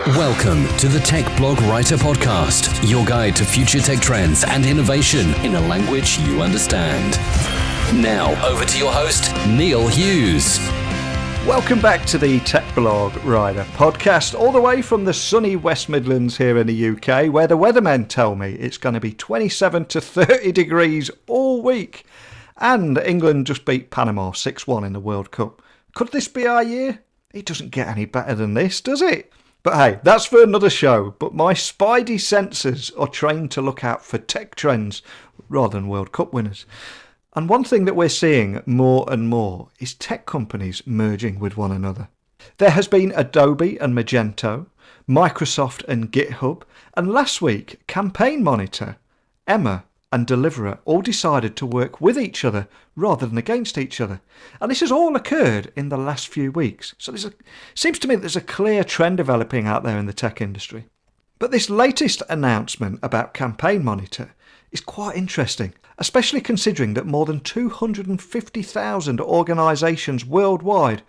Welcome to the Tech Blog Writer Podcast, your guide to future tech trends and innovation in a language you understand. Now, over to your host, Neil Hughes. Welcome back to the Tech Blog Writer Podcast, all the way from the sunny West Midlands here in the UK, where the weathermen tell me it's going to be 27 to 30 degrees all week. And England just beat Panama 6-1 in the World Cup. Could this be our year? It doesn't get any better than this, does it? But hey, that's for another show. But my spidey senses are trained to look out for tech trends rather than World Cup winners. And one thing that we're seeing more and more is tech companies merging with one another. There has been Adobe and Magento, Microsoft and GitHub, and last week Campaign Monitor, Emma and Delivra all decided to work with each other rather than against each other. And this has all occurred in the last few weeks. So seems to me that there's a clear trend developing out there in the tech industry. But this latest announcement about Campaign Monitor is quite interesting, especially considering that more than 250,000 organisations worldwide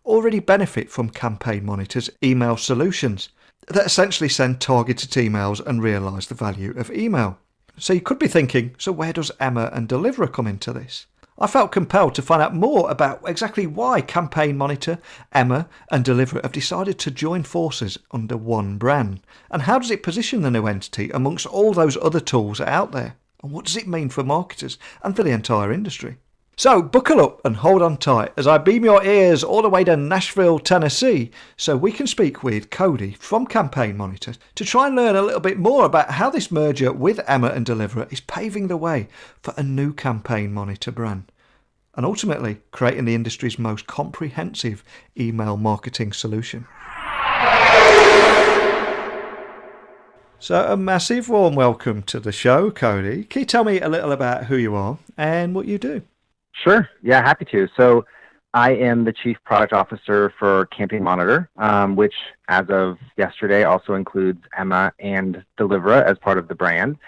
already benefit from Campaign Monitor's email solutions that essentially send targeted emails and realise the value of email. So you could be thinking, so where does Emma and Delivra come into this? I felt compelled to find out more about exactly why Campaign Monitor, Emma and Delivra have decided to join forces under one brand. And how does it position the new entity amongst all those other tools out there? And what does it mean for marketers and for the entire industry? So buckle up and hold on tight as I beam your ears all the way to Nashville, Tennessee, so we can speak with Cody from Campaign Monitor to try and learn a little bit more about how this merger with Emma and Delivra is paving the way for a new Campaign Monitor brand and ultimately creating the industry's most comprehensive email marketing solution. So a massive warm welcome to the show, Cody. Can you tell me a little about who you are and what you do? Sure. Yeah, happy to. So I am the Chief Product Officer for Campaign Monitor, which as of yesterday also includes Emma and Delivra as part of the brand.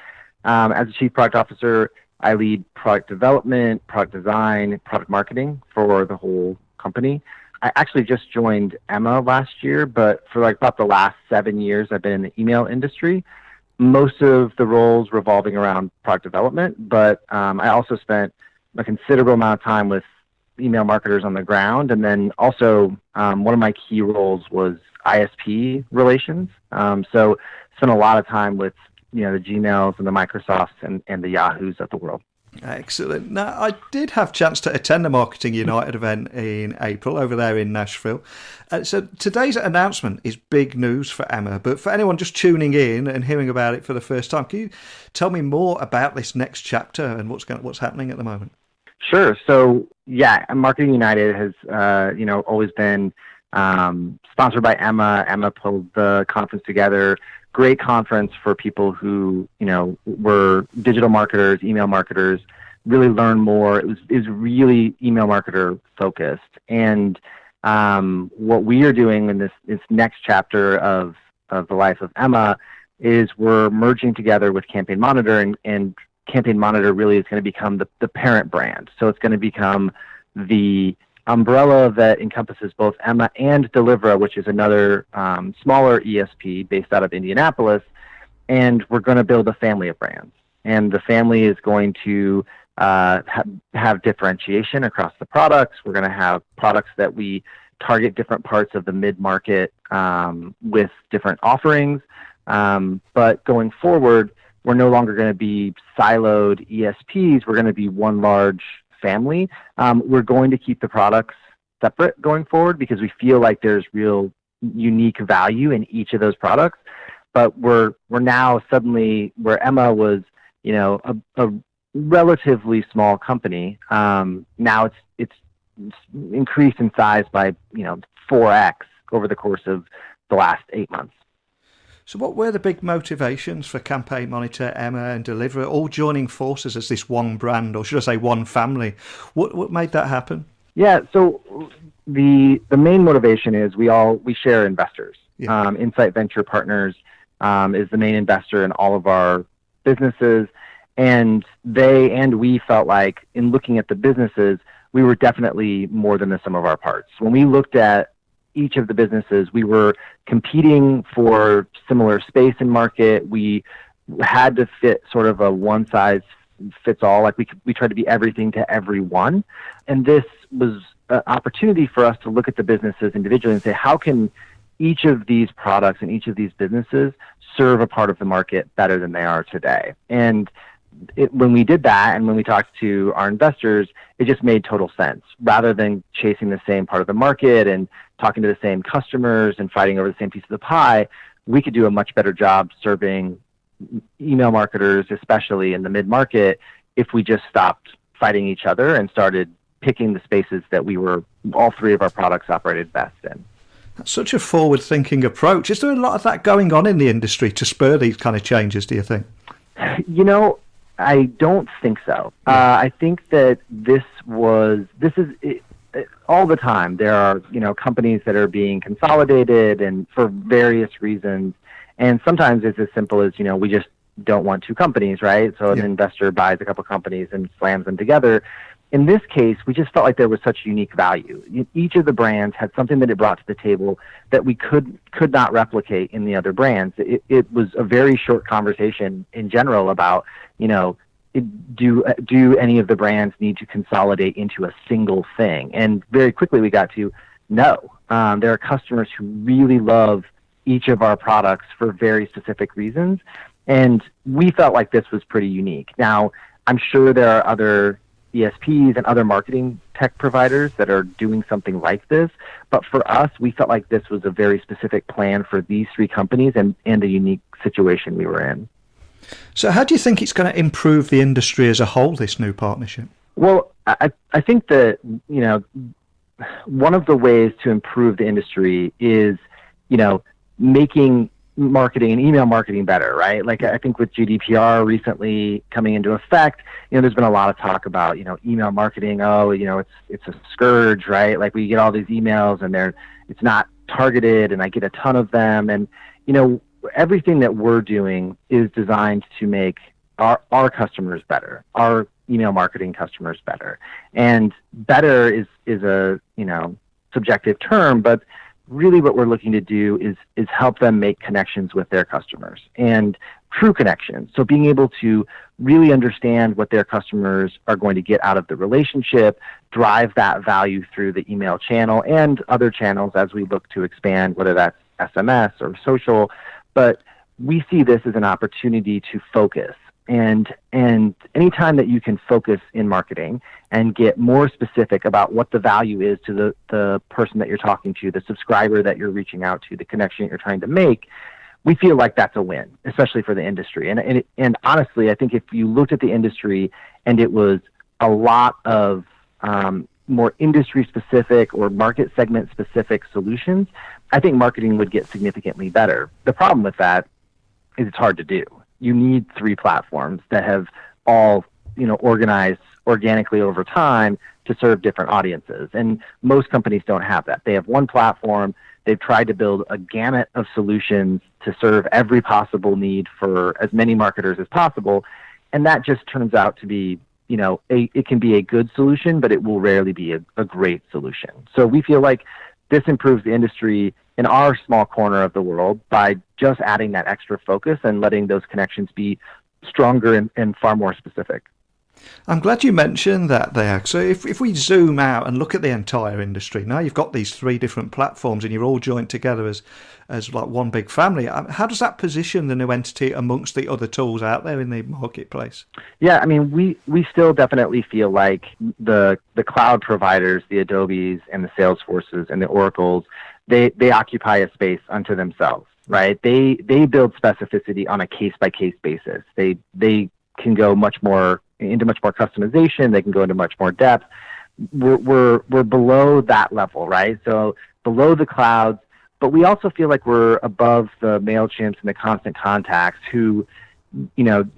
As a Chief Product Officer, I lead product development, product design, product marketing for the whole company. I actually just joined Emma last year, but for about the last 7 years, I've been in the email industry. Most of the roles revolving around product development, but I also spent a considerable amount of time with email marketers on the ground. And then also one of my key roles was ISP relations. So spent a lot of time with, the Gmails and the Microsofts and the Yahoos of the world. Excellent. Now, I did have a chance to attend the Marketing United event in April over there in Nashville. So today's announcement is big news for Emma, but for anyone just tuning in and hearing about it for the first time, can you tell me more about this next chapter and what's happening at the moment? Sure. So, yeah, Marketing United has, always been sponsored by Emma. Emma pulled the conference together. Great conference for people who, were digital marketers, email marketers, really learn more. It was really email marketer focused. And what we are doing in this next chapter of the life of Emma is we're merging together with Campaign Monitor, and Campaign Monitor really is going to become the parent brand. So it's going to become the umbrella that encompasses both Emma and Delivra, which is another smaller ESP based out of Indianapolis. And we're going to build a family of brands. And the family is going to have differentiation across the products. We're going to have products that we target different parts of the mid-market with different offerings. But going forward, we're no longer going to be siloed ESPs. We're going to be one large family. We're going to keep the products separate going forward because we feel like there's real unique value in each of those products. But we're now suddenly where Emma was, a relatively small company. Now it's increased in size by 4x over the course of the last 8 months. So what were the big motivations for Campaign Monitor, Emma and Delivra all joining forces as this one brand, or should I say one family? What made that happen? Yeah, so the main motivation is we share investors. Yeah. Insight Venture Partners is the main investor in all of our businesses, and they and we felt like in looking at the businesses, we were definitely more than the sum of our parts. When we looked at each of the businesses. We were competing for similar space in market. We had to fit sort of a one size fits all. Like we tried to be everything to everyone. And this was an opportunity for us to look at the businesses individually and say, how can each of these products and each of these businesses serve a part of the market better than they are today? And when we did that, and when we talked to our investors, it just made total sense. Rather than chasing the same part of the market and talking to the same customers and fighting over the same piece of the pie, we could do a much better job serving email marketers, especially in the mid-market, if we just stopped fighting each other and started picking the spaces that all three of our products operated best in. That's such a forward-thinking approach. Is there a lot of that going on in the industry to spur these kind of changes, do you think? I don't think so. I think that this is all the time. There are, companies that are being consolidated and for various reasons. And sometimes it's as simple as, we just don't want two companies, right? So an investor buys a couple companies and slams them together. In this case, we just felt like there was such unique value. Each of the brands had something that it brought to the table that we could not replicate in the other brands. It was a very short conversation in general about, do any of the brands need to consolidate into a single thing? And very quickly we got to no. There are customers who really love each of our products for very specific reasons. And we felt like this was pretty unique. Now, I'm sure there are other ESPs and other marketing tech providers that are doing something like this. But for us, we felt like this was a very specific plan for these three companies and the unique situation we were in. So how do you think it's going to improve the industry as a whole, this new partnership? Well, I think that, one of the ways to improve the industry is, making marketing and email marketing better, right? Like I think with GDPR recently coming into effect, there's been a lot of talk about, email marketing. It's a scourge, right? Like we get all these emails and it's not targeted and I get a ton of them. And, everything that we're doing is designed to make our customers better, our email marketing customers better. And better is a, subjective term, but really what we're looking to do is help them make connections with their customers and true connections. So being able to really understand what their customers are going to get out of the relationship, drive that value through the email channel and other channels as we look to expand, whether that's SMS or social. But we see this as an opportunity to focus. And anytime that you can focus in marketing and get more specific about what the value is to the person that you're talking to, the subscriber that you're reaching out to, the connection you're trying to make, we feel like that's a win, especially for the industry. And honestly, I think if you looked at the industry and it was a lot of more industry specific or market segment specific solutions, I think marketing would get significantly better. The problem with that is it's hard to do. You need three platforms that have all, organized organically over time to serve different audiences. And most companies don't have that. They have one platform. They've tried to build a gamut of solutions to serve every possible need for as many marketers as possible. And that just turns out to be, it can be a good solution, but it will rarely be a great solution. So we feel like this improves the industry in our small corner of the world by just adding that extra focus and letting those connections be stronger and far more specific. I'm glad you mentioned that there. So if we zoom out and look at the entire industry, now you've got these three different platforms and you're all joined together as like one big family. How does that position the new entity amongst the other tools out there in the marketplace? Yeah, I mean, we still definitely feel like the cloud providers, the Adobes and the Salesforces and the Oracles, they occupy a space unto themselves, right? They build specificity on a case-by-case basis. They can go into much more customization. They can go into much more depth. We're below that level, right? So below the clouds, but we also feel like we're above the MailChimps and the Constant Contacts who,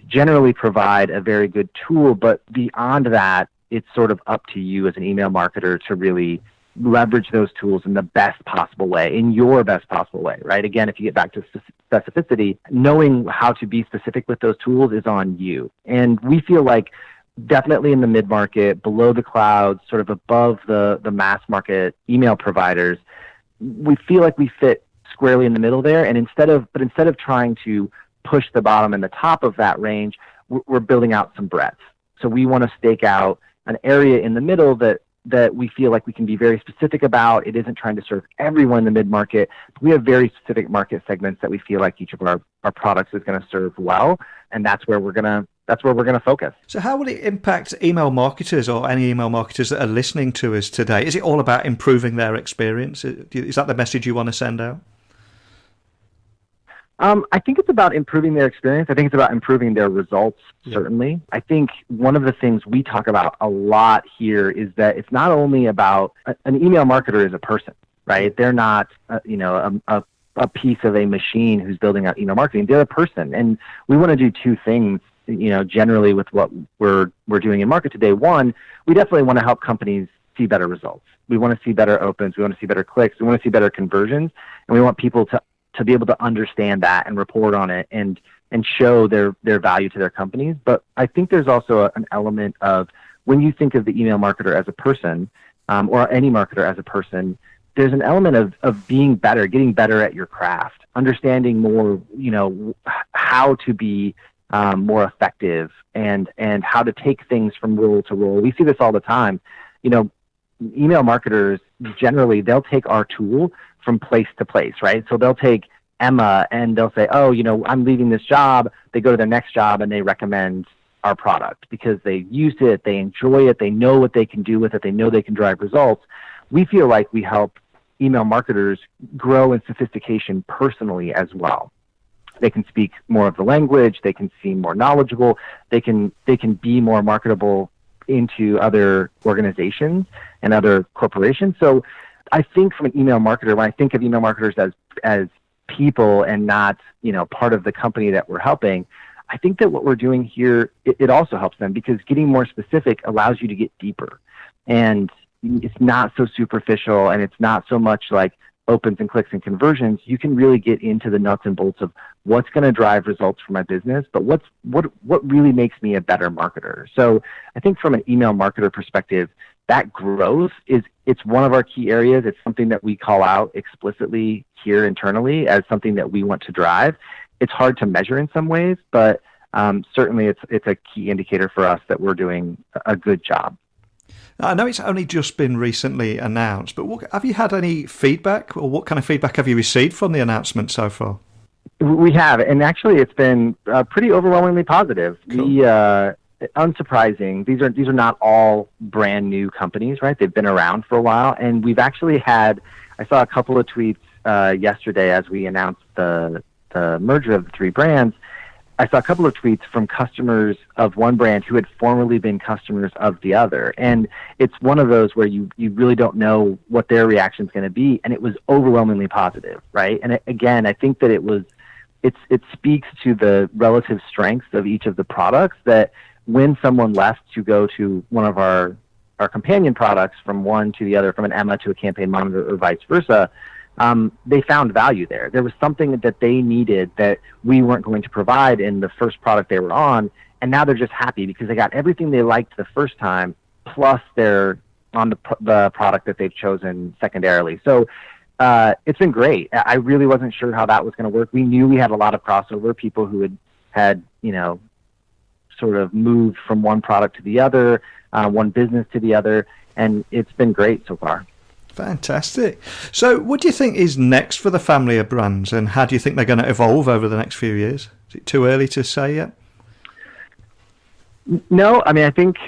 generally provide a very good tool. But beyond that, it's sort of up to you as an email marketer to really leverage those tools in the best possible way, in your best possible way, right? Again, if you get back to specificity, knowing how to be specific with those tools is on you. And we feel like definitely in the mid-market, below the clouds, sort of above the mass market email providers, we feel like we fit squarely in the middle there. And instead of trying to push the bottom and the top of that range, we're building out some breadth. So we want to stake out an area in the middle that we feel like we can be very specific about. It isn't trying to serve everyone in the mid-market. We have very specific market segments that we feel like each of our products is going to serve well, and that's where we're going to focus. So how will it impact email marketers or any email marketers that are listening to us today? Is it all about improving their experience? Is that the message you want to send out? I think it's about improving their experience. I think it's about improving their results, certainly. I think one of the things we talk about a lot here is that it's not only about an email marketer is a person, right? They're not, a piece of a machine who's building out email marketing. They're a person. And we want to do two things, generally with what we're doing in market today. One, we definitely want to help companies see better results. We want to see better opens. We want to see better clicks. We want to see better conversions. And we want people to be able to understand that and report on it and show their value to their companies. But I think there's also an element of, when you think of the email marketer as a person, or any marketer as a person, there's an element of being better, getting better at your craft, understanding more, how to be more effective and how to take things from role to role. We see this all the time. Email marketers, generally, they'll take our tool from place to place, right? So they'll take Emma and they'll say, I'm leaving this job. They go to their next job and they recommend our product because they used it, they enjoy it, they know what they can do with it, they know they can drive results. We feel like we help email marketers grow in sophistication personally as well. They can speak more of the language, they can seem more knowledgeable, they can be more marketable into other organizations and other corporations. So I think from an email marketer, when I think of email marketers as people and not, part of the company that we're helping, I think that what we're doing here, it also helps them because getting more specific allows you to get deeper. And it's not so superficial and it's not so much like opens and clicks and conversions. You can really get into the nuts and bolts of what's going to drive results for my business, but what really makes me a better marketer. So I think from an email marketer perspective, that growth it's one of our key areas. It's something that we call out explicitly here internally as something that we want to drive. It's hard to measure in some ways, but certainly it's a key indicator for us that we're doing a good job. I know it's only just been recently announced, but have you had any feedback, or what kind of feedback have you received from the announcement so far? We have, and actually it's been pretty overwhelmingly positive. Cool. Unsurprising. These are not all brand new companies, right? They've been around for a while, and we've actually I saw a couple of tweets yesterday as we announced the merger of the three brands. I saw a couple of tweets from customers of one brand who had formerly been customers of the other. And it's one of those where you really don't know what their reaction is going to be. And it was overwhelmingly positive, right? And again, I think that it speaks to the relative strengths of each of the products, that when someone left to go to one of our companion products from one to the other, from an Emma to a Campaign Monitor or vice versa, they found value there. There was something that they needed that we weren't going to provide in the first product they were on, and now they're just happy because they got everything they liked the first time, plus they're on the product that they've chosen secondarily. So it's been great. I really wasn't sure how that was going to work. We knew we had a lot of crossover, people who had sort of moved from one product to the other, one business to the other, and it's been great so far. Fantastic. So what do you think is next for the family of brands, and how do you think they're going to evolve over the next few years? Is it too early to say yet? No, I mean, I think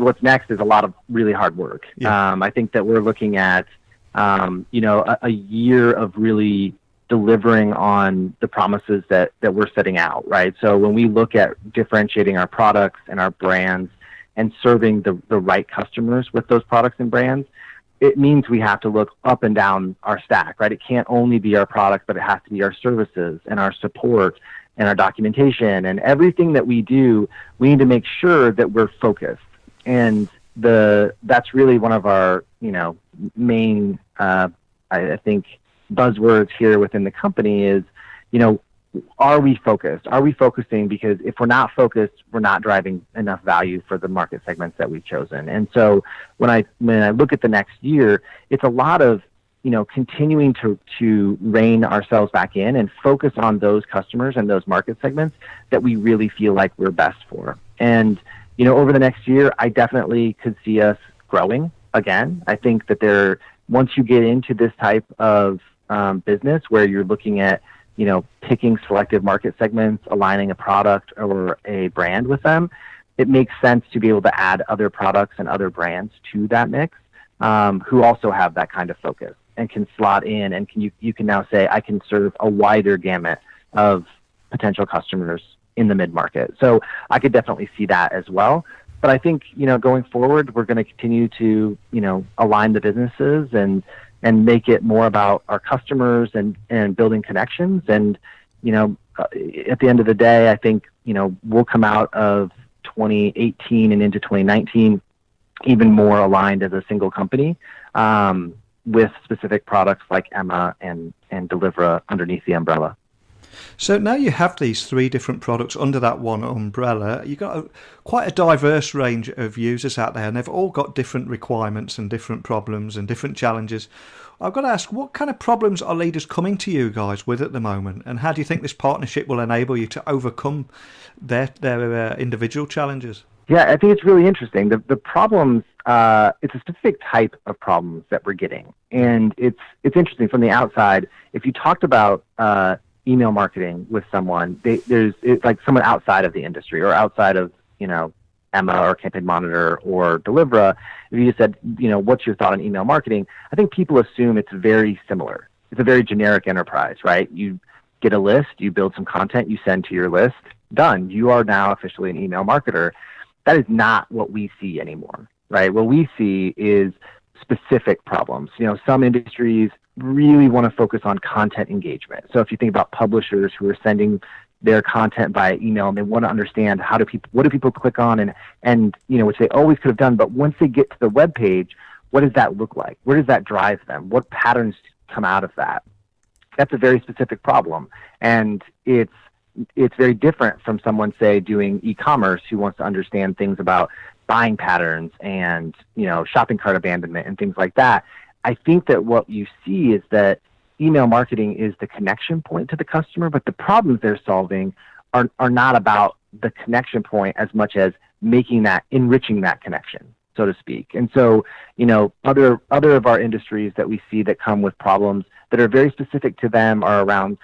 what's next is a lot of really hard work. Yeah. I think that we're looking at, a year of really delivering on the promises that we're setting out, right? So when we look at differentiating our products and our brands and serving the right customers with those products and brands, it means we have to look up and down our stack, right? It can't only be our product, but it has to be our services and our support and our documentation and everything that we do. We need to make sure that we're focused. And that's really one of our, main, I think, buzzwords here within the company is, are we focused? Are we focusing? Because if we're not focused, we're not driving enough value for the market segments that we've chosen. And so when I look at the next year, it's a lot of continuing to rein ourselves back in and focus on those customers and those market segments that we really feel like we're best for. And, over the next year, I definitely could see us growing again. I think that once you get into this type of business where you're looking at, picking selective market segments, aligning a product or a brand with them, it makes sense to be able to add other products and other brands to that mix, who also have that kind of focus and can slot in, and you can now say, I can serve a wider gamut of potential customers in the mid-market. So I could definitely see that as well. But I think, going forward, we're going to continue to, align the businesses and make it more about our customers and building connections. And, at the end of the day, I think, we'll come out of 2018 and into 2019 even more aligned as a single company, with specific products like Emma and Delivra underneath the umbrella. So now you have these 3 different products under that one umbrella. You've got quite a diverse range of users out there, and they've all got different requirements and different problems and different challenges. I've got to ask, what kind of problems are leaders coming to you guys with at the moment, and how do you think this partnership will enable you to overcome their individual challenges? Yeah, I think it's really interesting. The problems, it's a specific type of problems that we're getting. And it's interesting from the outside. If you talked about email marketing with someone, it's like someone outside of the industry or outside of, Emma or Campaign Monitor or Delivra, if you just said, what's your thought on email marketing? I think people assume it's very similar. It's a very generic enterprise, right? You get a list, you build some content, you send to your list, done. You are now officially an email marketer. That is not what we see anymore, right? What we see is specific problems. Some industries really want to focus on content engagement. So if you think about publishers who are sending their content via email and they want to understand what do people click on and which they always could have done, but once they get to the web page, what does that look like? Where does that drive them? What patterns come out of that? That's a very specific problem. And it's very different from someone, say, doing e-commerce who wants to understand things about buying patterns and, shopping cart abandonment and things like that. I think that what you see is that email marketing is the connection point to the customer, but the problems they're solving are not about the connection point as much as enriching that connection, so to speak. And so, other of our industries that we see that come with problems that are very specific to them are around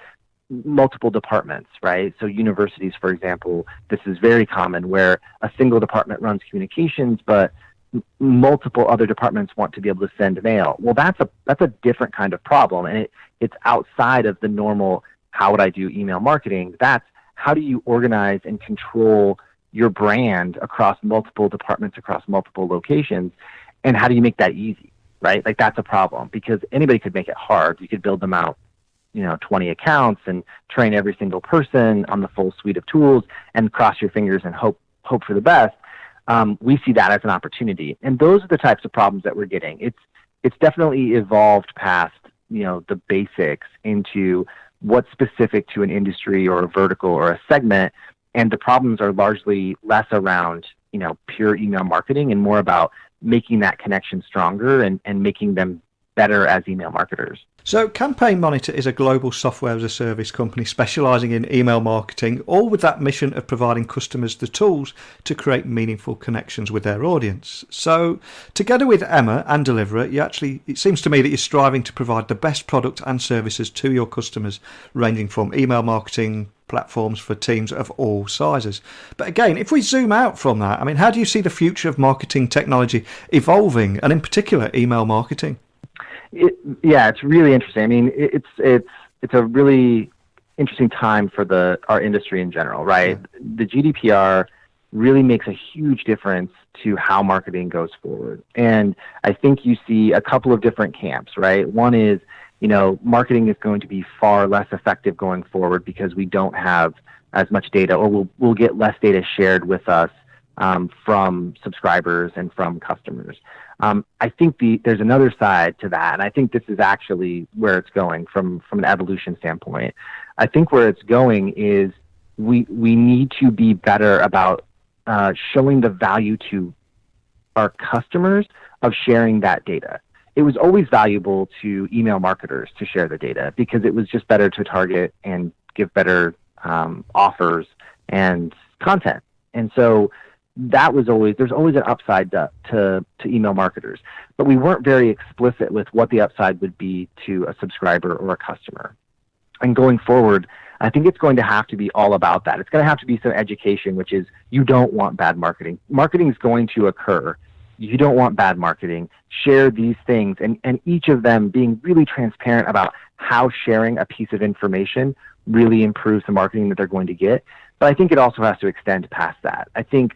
multiple departments, right? So universities, for example, this is very common where a single department runs communications, but multiple other departments want to be able to send mail. Well, that's a different kind of problem, and it's outside of the normal, how would I do email marketing? That's how do you organize and control your brand across multiple departments, across multiple locations, and how do you make that easy, right? Like, that's a problem because anybody could make it hard. You could build them out 20 accounts and train every single person on the full suite of tools and cross your fingers and hope for the best. We see that as an opportunity. And those are the types of problems that we're getting. It's definitely evolved past, the basics into what's specific to an industry or a vertical or a segment. And the problems are largely less around, pure email marketing and more about making that connection stronger and making them better as email marketers. So Campaign Monitor is a global software as a service company specialising in email marketing, all with that mission of providing customers the tools to create meaningful connections with their audience. So together with Emma and Delivra, it seems to me that you're striving to provide the best product and services to your customers, ranging from email marketing platforms for teams of all sizes. But again, if we zoom out from that, how do you see the future of marketing technology evolving, and in particular email marketing? It's really interesting. It's a really interesting time for our industry in general, right? Yeah. The GDPR really makes a huge difference to how marketing goes forward. And I think you see a couple of different camps, right? One is, marketing is going to be far less effective going forward because we don't have as much data, or we'll get less data shared with us from subscribers and from customers. I think there's another side to that, and I think this is actually where it's going from an evolution standpoint. I think where it's going is we need to be better about showing the value to our customers of sharing that data. it was always valuable to email marketers to share the data because it was just better to target and give better offers and content. And so there's always an upside to email marketers, but we weren't very explicit with what the upside would be to a subscriber or a customer. And going forward, I think it's going to have to be all about that. It's going to have to be some education, which is you don't want bad marketing. Marketing is going to occur. You don't want bad marketing. Share these things, and each of them being really transparent about how sharing a piece of information really improves the marketing that they're going to get. But I think it also has to extend past that. I think,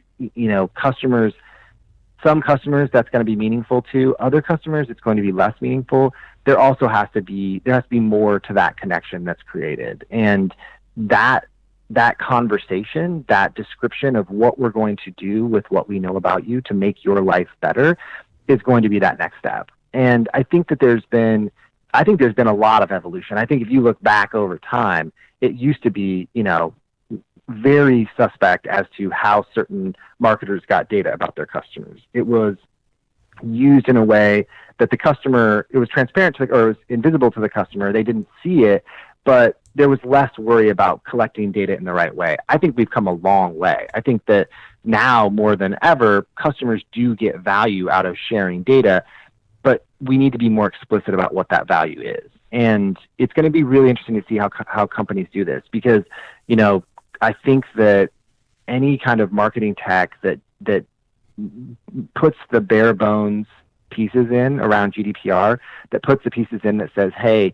some customers that's going to be meaningful to. Other customers, it's going to be less meaningful. There has to be more to that connection that's created. And that conversation, that description of what we're going to do with what we know about you to make your life better is going to be that next step. And I think that there's been a lot of evolution. I think if you look back over time, it used to be, very suspect as to how certain marketers got data about their customers. It was used in a way that the customer, it was transparent to or it was invisible to the customer. They didn't see it, but there was less worry about collecting data in the right way. I think we've come a long way. I think that now more than ever, customers do get value out of sharing data, but we need to be more explicit about what that value is. And it's going to be really interesting to see how companies do this, because, I think that any kind of marketing tech that puts the bare bones pieces in around GDPR, that puts the pieces in that says, hey,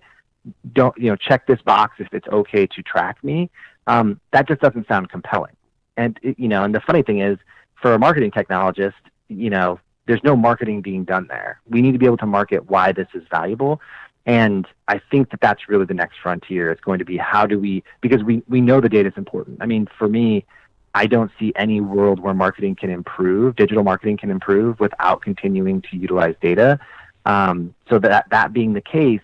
don't, check this box if it's okay to track me, that just doesn't sound compelling. And, and the funny thing is, for a marketing technologist, there's no marketing being done there. We need to be able to market why this is valuable. And I think that that's really the next frontier. It's going to be because we know the data is important. I mean, for me, I don't see any world where marketing can improve, digital marketing can improve without continuing to utilize data. So that being the case,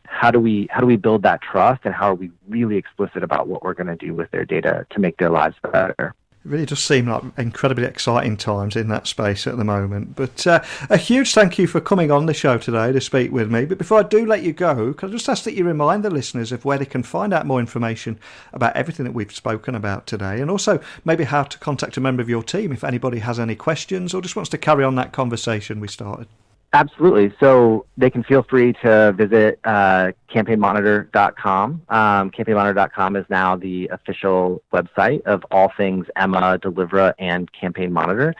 how do we build that trust, and how are we really explicit about what we're going to do with their data to make their lives better? It really does seem like incredibly exciting times in that space at the moment. But a huge thank you for coming on the show today to speak with me. But before I do let you go, can I just ask that you remind the listeners of where they can find out more information about everything that we've spoken about today, and also maybe how to contact a member of your team if anybody has any questions or just wants to carry on that conversation we started? Absolutely. So they can feel free to visit campaignmonitor.com. Campaignmonitor.com is now the official website of all things Emma, Delivra, and Campaign Monitor.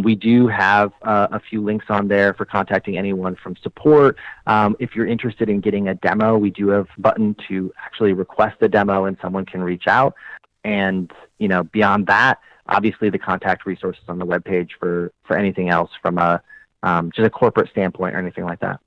We do have a few links on there for contacting anyone from support. If you're interested in getting a demo, we do have a button to actually request a demo, and someone can reach out. And, beyond that, obviously the contact resources on the webpage for anything else from just a corporate standpoint or anything like that.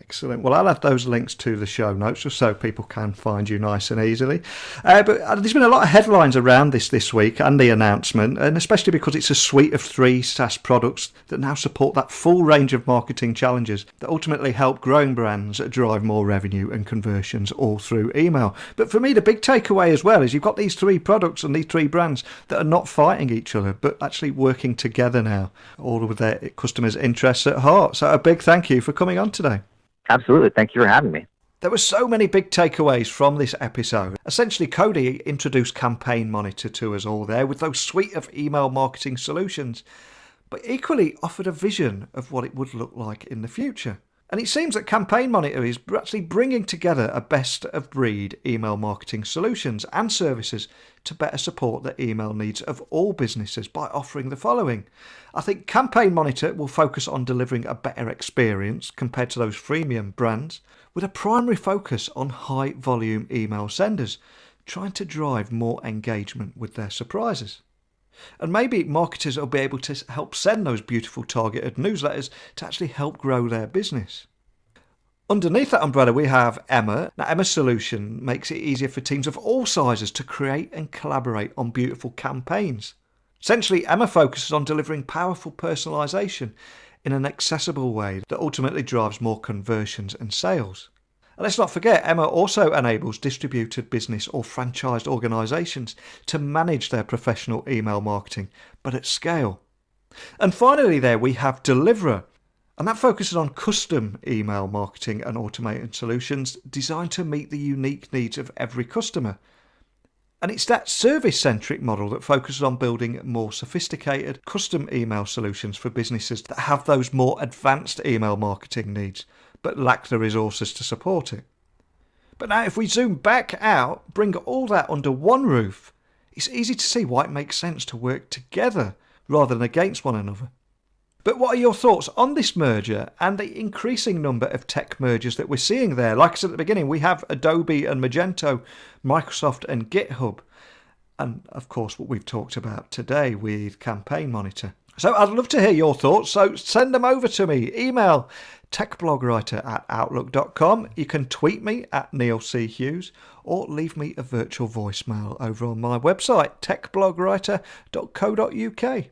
Excellent. Well, I'll have those links to the show notes just so people can find you nice and easily. But there's been a lot of headlines around this week and the announcement, and especially because it's a suite of 3 SaaS products that now support that full range of marketing challenges that ultimately help growing brands drive more revenue and conversions all through email. But for me, the big takeaway as well is you've got these 3 products and these 3 brands that are not fighting each other, but actually working together now, all with their customers' interests at heart. So a big thank you for coming on today. Absolutely. Thank you for having me. There were so many big takeaways from this episode. Essentially, Cody introduced Campaign Monitor to us all there with those suite of email marketing solutions, but equally offered a vision of what it would look like in the future. And it seems that Campaign Monitor is actually bringing together a best-of-breed email marketing solutions and services to better support the email needs of all businesses by offering the following. I think Campaign Monitor will focus on delivering a better experience compared to those freemium brands, with a primary focus on high-volume email senders, trying to drive more engagement with their surprises. And maybe marketers will be able to help send those beautiful targeted newsletters to actually help grow their business. Underneath that umbrella, we have Emma. Now, Emma's solution makes it easier for teams of all sizes to create and collaborate on beautiful campaigns. Essentially, Emma focuses on delivering powerful personalisation in an accessible way that ultimately drives more conversions and sales. And let's not forget, Emma also enables distributed business or franchised organisations to manage their professional email marketing, but at scale. And finally there we have Delivra. And that focuses on custom email marketing and automated solutions designed to meet the unique needs of every customer. And it's that service-centric model that focuses on building more sophisticated custom email solutions for businesses that have those more advanced email marketing needs, but lack the resources to support it. But now if we zoom back out, bring all that under one roof, it's easy to see why it makes sense to work together rather than against one another. But what are your thoughts on this merger and the increasing number of tech mergers that we're seeing there? Like I said at the beginning, we have Adobe and Magento, Microsoft and GitHub, and of course what we've talked about today with Campaign Monitor. So I'd love to hear your thoughts, so send them over to me. Email techblogwriter@outlook.com. You can tweet me at Neil C. Hughes or leave me a virtual voicemail over on my website, techblogwriter.co.uk.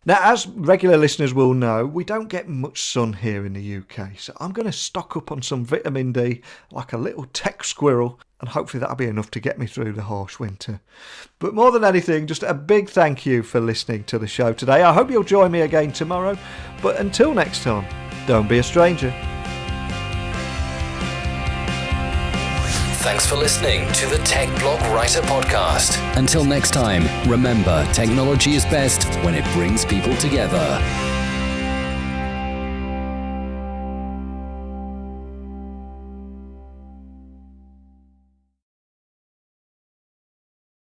Now, as regular listeners will know, we don't get much sun here in the UK, so I'm going to stock up on some vitamin D like a little tech squirrel, and hopefully that'll be enough to get me through the harsh winter. But more than anything, just a big thank you for listening to the show today. I hope you'll join me again tomorrow, but until next time, don't be a stranger. Thanks for listening to the Tech Blog Writer Podcast. Until next time, remember, technology is best when it brings people together.